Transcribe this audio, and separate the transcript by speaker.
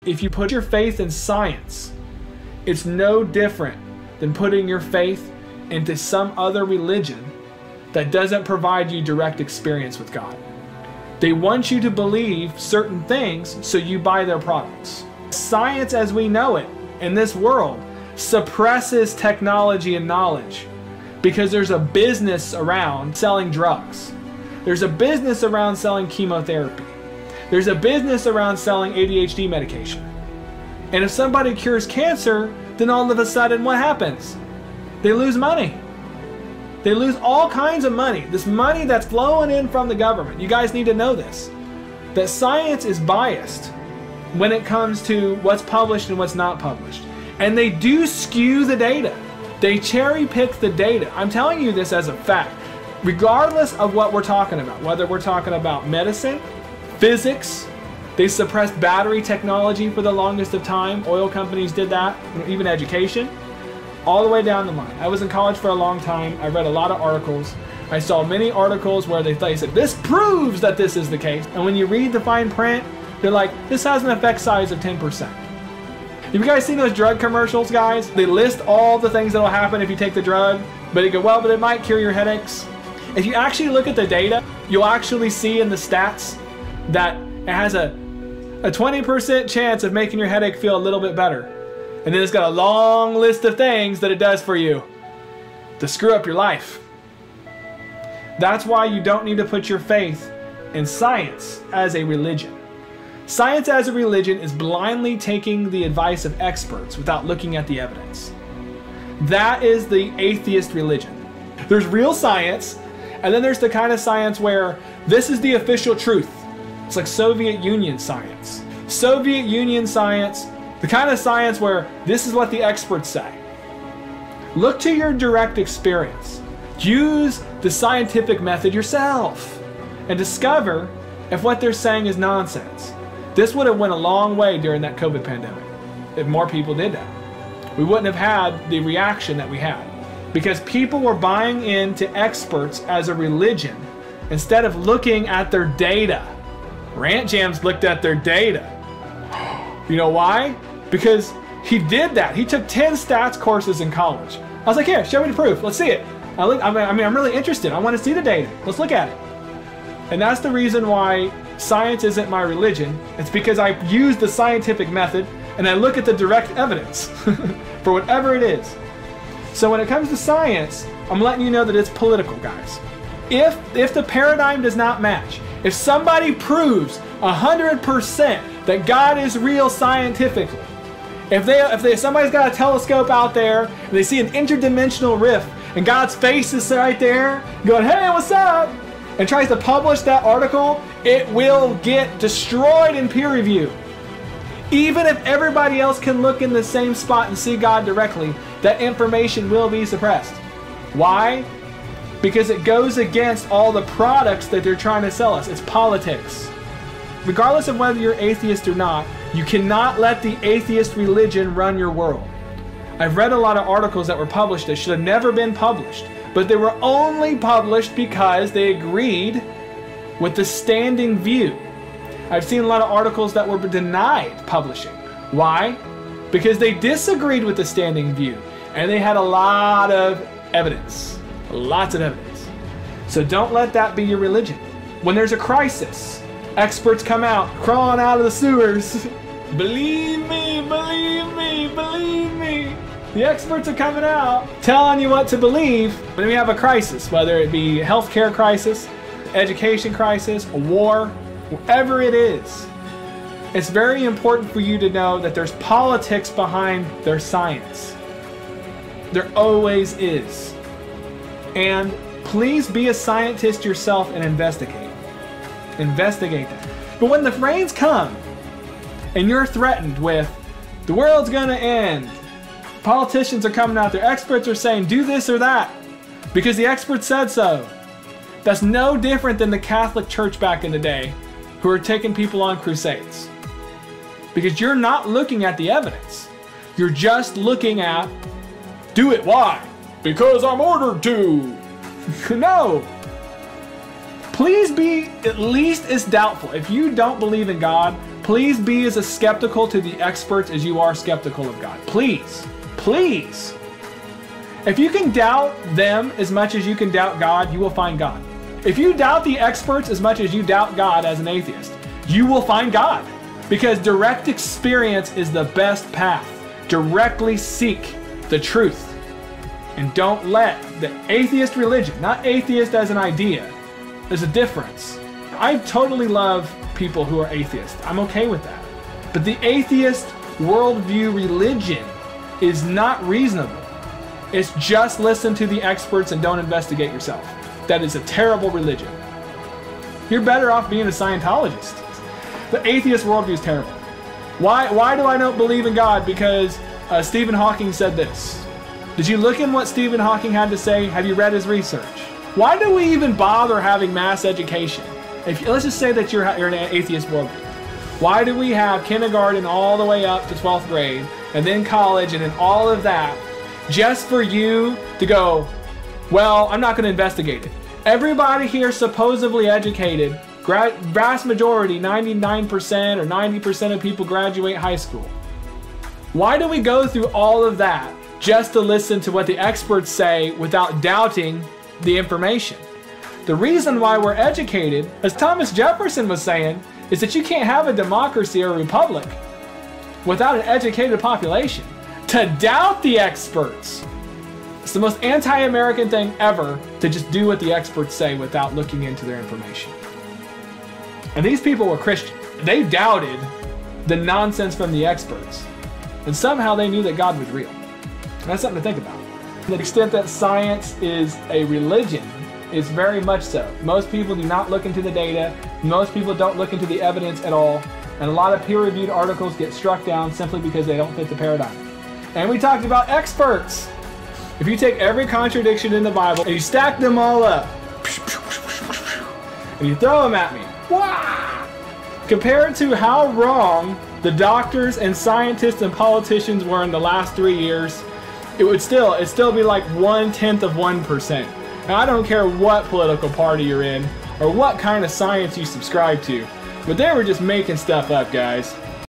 Speaker 1: If you put your faith in science, it's no different than putting your faith into some other religion that doesn't provide you direct experience with God. They want you to believe certain things, so you buy their products. Science as we know it in this world suppresses technology and knowledge because there's a business around selling drugs. There's a business around selling chemotherapy. There's a business around selling ADHD medication. And if somebody cures cancer, then all of a sudden what happens? They lose money. They lose all kinds of money. This money that's flowing in from the government. You guys need to know this. That science is biased when it comes to what's published and what's not published. And they do skew the data. They cherry pick the data. I'm telling you this as a fact. Regardless of what we're talking about, whether we're talking about medicine, physics, they suppressed battery technology for the longest of time. Oil companies did that, even education. All the way down the line. I was in college for a long time. I read a lot of articles. I saw many articles where they said, this proves that this is the case. And when you read the fine print, they're like, this has an effect size of 10%. Have you guys seen those drug commercials, guys? They list all the things that will happen if you take the drug, but they go, well, but it might cure your headaches. If you actually look at the data, you'll actually see in the stats that it has a 20% chance of making your headache feel a little bit better. And then it's got a long list of things that it does for you to screw up your life. That's why you don't need to put your faith in science as a religion. Science as a religion is blindly taking the advice of experts without looking at the evidence. That is the atheist religion. There's real science, and then there's the kind of science where this is the official truth. It's like Soviet Union science. Soviet Union science, the kind of science where this is what the experts say. Look to your direct experience. Use the scientific method yourself and discover if what they're saying is nonsense. This would have went a long way during that COVID pandemic if more people did that. We wouldn't have had the reaction that we had because people were buying into experts as a religion instead of looking at their data. Rant Jams looked at their data. You know why? Because he did that. He took 10 stats courses in college. I was like, here, show me the proof. Let's see it. I'm really interested. I want to see the data. Let's look at it. And that's the reason why science isn't my religion. It's because I use the scientific method and I look at the direct evidence for whatever it is. So when it comes to science, I'm letting you know that it's political, guys. If the paradigm does not match, if somebody proves 100% that God is real scientifically, if somebody's got a telescope out there and they see an interdimensional rift and God's face is right there going, hey, what's up? And tries to publish that article, it will get destroyed in peer review. Even if everybody else can look in the same spot and see God directly, that information will be suppressed. Why? Because it goes against all the products that they're trying to sell us. It's politics. Regardless of whether you're atheist or not, you cannot let the atheist religion run your world. I've read a lot of articles that were published that should have never been published, but they were only published because they agreed with the standing view. I've seen a lot of articles that were denied publishing. Why? Because they disagreed with the standing view, and they had a lot of evidence. Lots of evidence. So don't let that be your religion. When there's a crisis, experts come out, crawling out of the sewers. Believe me, believe me, believe me. The experts are coming out, telling you what to believe. When we have a crisis, whether it be a healthcare crisis, education crisis, a war, whatever it is, it's very important for you to know that there's politics behind their science. There always is. And please be a scientist yourself and investigate. Investigate that. But when the rains come and you're threatened with the world's gonna end, politicians are coming out there, experts are saying do this or that because the experts said so. That's no different than the Catholic Church back in the day who are taking people on crusades. Because you're not looking at the evidence. You're just looking at, do it, why? Because I'm ordered to. No. Please be at least as doubtful. If you don't believe in God, Please be as skeptical to the experts as you are skeptical of God. Please. Please. If you can doubt them as much as you can doubt God, you will find God. If you doubt the experts as much as you doubt God as an atheist, you will find God. Because direct experience is the best path. Directly seek the truth. And don't let the atheist religion, not atheist as an idea, there's a difference. I totally love people who are atheists. I'm okay with that. But the atheist worldview religion is not reasonable. It's just listen to the experts and don't investigate yourself. That is a terrible religion. You're better off being a Scientologist. The atheist worldview is terrible. Why do I not believe in God? Because Stephen Hawking said this. Did you look in what Stephen Hawking had to say? Have you read his research? Why do we even bother having mass education? Let's just say that you're in an atheist worldview. Why do we have kindergarten all the way up to 12th grade, and then college, and then all of that, just for you to go, well, I'm not going to investigate it. Everybody here supposedly educated, vast majority, 99% or 90% of people graduate high school. Why do we go through all of that just to listen to what the experts say without doubting the information? The reason why we're educated, as Thomas Jefferson was saying, is that you can't have a democracy or a republic without an educated population. To doubt the experts. It's the most anti-American thing ever to just do what the experts say without looking into their information. And these people were Christian. They doubted the nonsense from the experts. And somehow they knew that God was real. And that's something to think about. To the extent that science is a religion, it's very much so. Most people do not look into the data. Most people don't look into the evidence at all. And a lot of peer-reviewed articles get struck down simply because they don't fit the paradigm. And we talked about experts. If you take every contradiction in the Bible and you stack them all up and you throw them at me, wow! Compared to how wrong the doctors and scientists and politicians were in the last 3 years, it'd still be like 0.1%. Now, I don't care what political party you're in or what kind of science you subscribe to, but they were just making stuff up, guys.